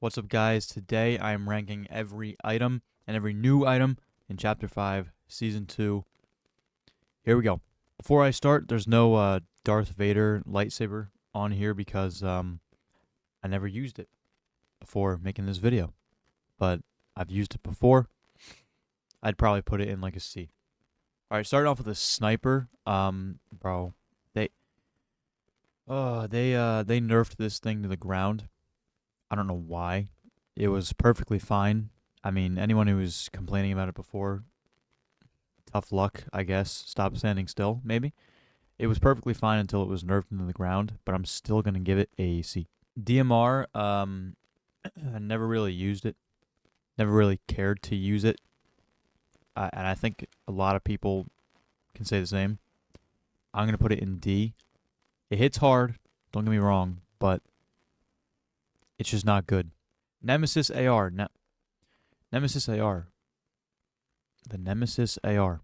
What's up, guys? Today I am ranking every item and every new item in Chapter 5, Season 2. Here we go. Before I start, there's no Darth Vader lightsaber on here because I never used it before making this video. But I've used it before. I'd probably put it in like a C. Alright, starting off with a sniper. Bro, they nerfed this thing to the ground. I don't know why. It was perfectly fine. I mean, anyone who was complaining about it before, tough luck, I guess. Stop standing still, maybe. It was perfectly fine until it was nerfed into the ground, but I'm still going to give it a C. DMR, I never really used it. Never really cared to use it. And I think a lot of people can say the same. I'm going to put it in D. It hits hard, don't get me wrong, but it's just not good. Nemesis AR. Nemesis AR. The Nemesis AR.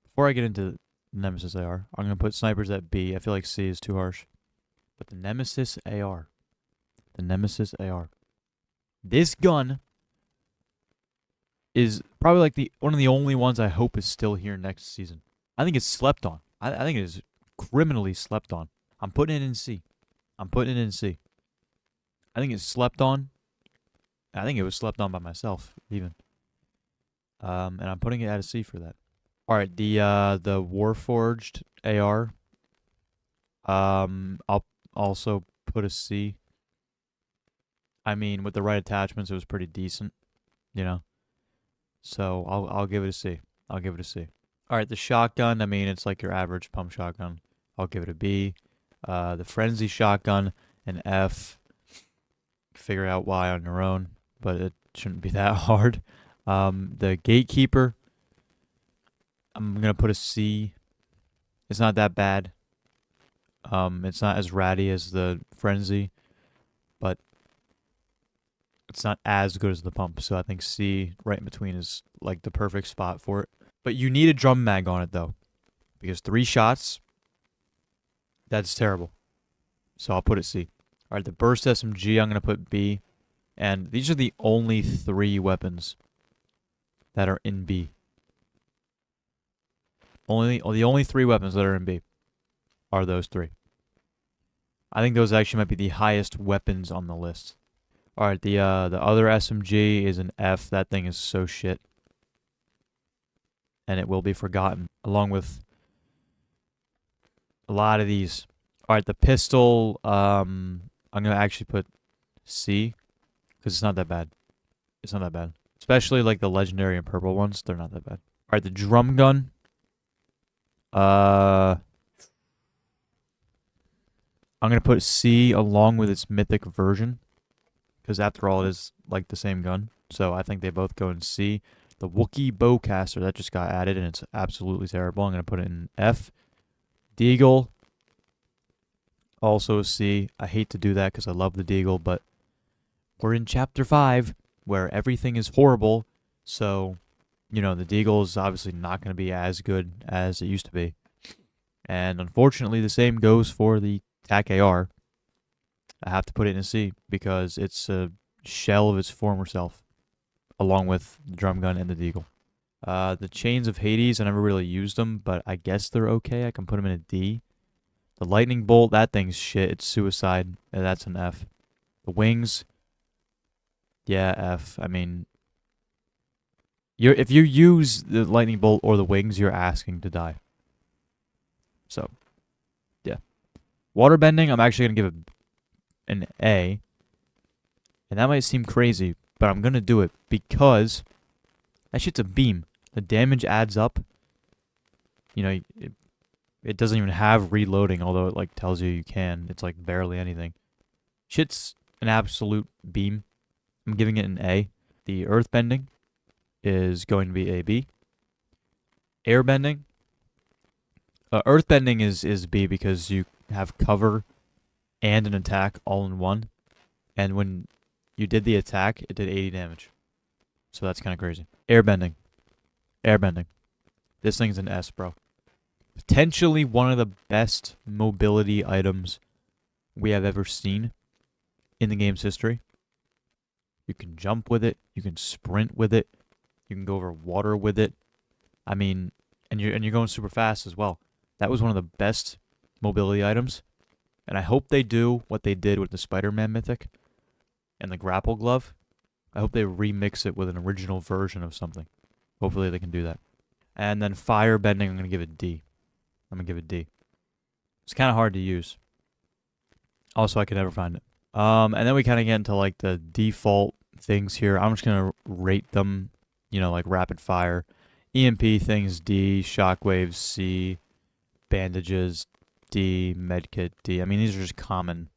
Before I get into Nemesis AR, I'm going to put snipers at B. I feel like C is too harsh. But the Nemesis AR. The Nemesis AR. This gun is probably like one of the only ones I hope is still here next season. I think it's slept on. I think it is criminally slept on. I'm putting it in C. I'm putting it in C. I think it's slept on. I think it was slept on by myself, even. And I'm putting it at a C for that. All right, the Warforged AR. I'll also put a C. I mean, with the right attachments, it was pretty decent, you know. So I'll give it a C. I'll give it a C. All right, the shotgun. I mean, it's like your average pump shotgun. I'll give it a B. The Frenzy shotgun, an F. Figure out why on your own, but it shouldn't be that hard. The Gatekeeper, I'm gonna put a C. It's not that bad. It's not as ratty as the Frenzy, but it's not as good as the pump. So I think C, right in between, is like the perfect spot for it. But you need a drum mag on it though, because 3 shots, that's terrible. So I'll put it C. All right, the Burst SMG, I'm going to put B. And these are the only 3 weapons that are in B. The only 3 weapons that are in B are those 3. I think those actually might be the highest weapons on the list. All right, the other SMG is an F. That thing is so shit. And it will be forgotten, along with a lot of these. All right, the pistol, I'm going to actually put C, because it's not that bad. It's not that bad. Especially like the legendary and purple ones, they're not that bad. All right, the drum gun. I'm going to put C along with its mythic version, because after all, it is like the same gun. So I think they both go in C. The Wookiee bowcaster, that just got added, and it's absolutely terrible. I'm going to put it in F. Deagle. Also a C. I hate to do that because I love the Deagle, but we're in Chapter 5 where everything is horrible. So, you know, the Deagle is obviously not going to be as good as it used to be. And unfortunately, the same goes for the TAC AR. I have to put it in a C because it's a shell of its former self, along with the drum gun and the Deagle. The Chains of Hades, I never really used them, but I guess they're okay. I can put them in a D. The lightning bolt, that thing's shit. It's suicide. That's an F. The wings, yeah, F. I mean, if you use the lightning bolt or the wings, you're asking to die. So, yeah. Waterbending, I'm actually going to give it an A. And that might seem crazy, but I'm going to do it because that shit's a beam. The damage adds up. You know, it doesn't even have reloading, although it like tells you can. It's like barely anything. Shit's an absolute beam. I'm giving it an A. The earthbending is going to be a B. Airbending. Earthbending is B because you have cover and an attack all in one. And when you did the attack, it did 80 damage. So that's kind of crazy. Airbending. Airbending. This thing's an S, bro. Potentially one of the best mobility items we have ever seen in the game's history. You can jump with it. You can sprint with it. You can go over water with it. I mean, and you're going super fast as well. That was one of the best mobility items. And I hope they do what they did with the Spider-Man Mythic and the grapple glove. I hope they remix it with an original version of something. Hopefully they can do that. And then fire bending, I'm going to give it D. I'm going to give it D. It's kind of hard to use. Also, I could never find it. And then we kind of get into like the default things here. I'm just going to rate them, like rapid fire. EMP things D, shockwaves C, bandages D, medkit D. I mean, these are just common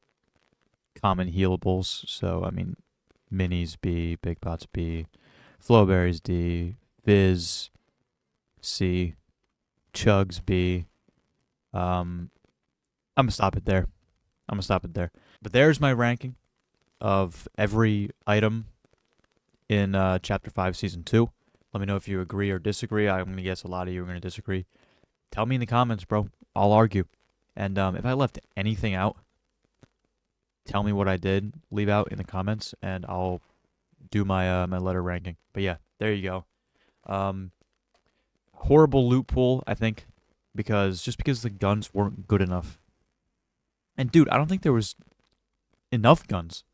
healables. So, I mean, minis B, big pots B, flowberries D, fizz C, chugs B. I'm gonna stop it there. But there's my ranking of every item in Chapter 5, Season 2. Let me know if you agree or disagree. I'm going to guess a lot of you are going to disagree. Tell me in the comments, bro. I'll argue. And if I left anything out, tell me what I did leave out in the comments, and I'll do my my letter ranking. But yeah, there you go. Horrible loot pool, I think, because the guns weren't good enough. And dude, I don't think there was enough guns.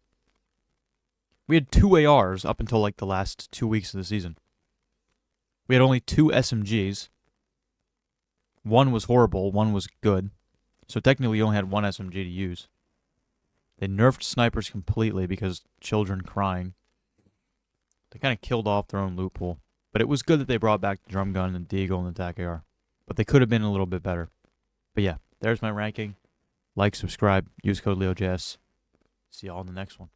We had 2 ARs up until like the last 2 weeks of the season. We had only 2 SMGs. One was horrible, one was good. So technically you only had 1 SMG to use. They nerfed snipers completely because children crying. They kind of killed off their own loot pool. But it was good that they brought back the drum gun and the deagle and the TAC AR. But they could have been a little bit better. But yeah, there's my ranking. Like, subscribe, use code LeoJS. See y'all in the next one.